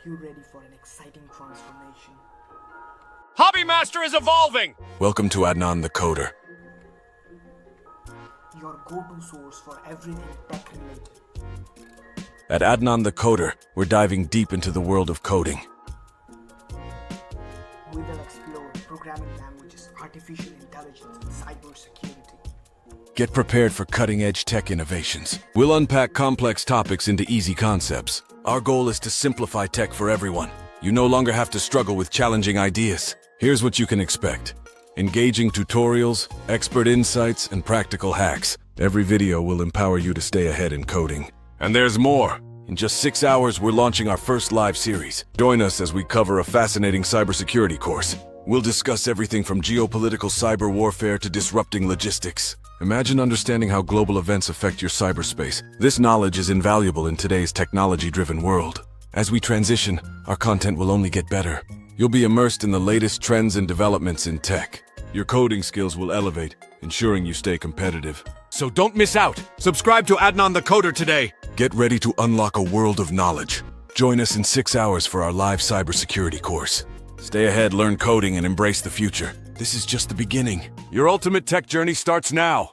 You ready for an exciting transformation? Hobby Master is evolving! Welcome to Adnan the Coder. Your go-to source for everything tech-related. At Adnan the Coder, we're diving deep into the world of coding. We will explore programming languages, artificial intelligence, and cybersecurity. Get prepared for cutting-edge tech innovations. We'll unpack complex topics into easy concepts. Our goal is to simplify tech for everyone. You no longer have to struggle with challenging ideas. Here's what you can expect: engaging tutorials, expert insights, and practical hacks. Every video will empower you to stay ahead in coding. And there's more. In just 6 hours, we're launching our first live series. Join us as we cover a fascinating cybersecurity course. We'll discuss everything from geopolitical cyber warfare to disrupting logistics. Imagine understanding how global events affect your cyberspace. This knowledge is invaluable in today's technology-driven world. As we transition, our content will only get better. You'll be immersed in the latest trends and developments in tech. Your coding skills will elevate, ensuring you stay competitive. So don't miss out! Subscribe to Adnan the Coder today! Get ready to unlock a world of knowledge. Join us in 6 hours for our live cybersecurity course. Stay ahead, learn coding, and embrace the future. This is just the beginning. Your ultimate tech journey starts now!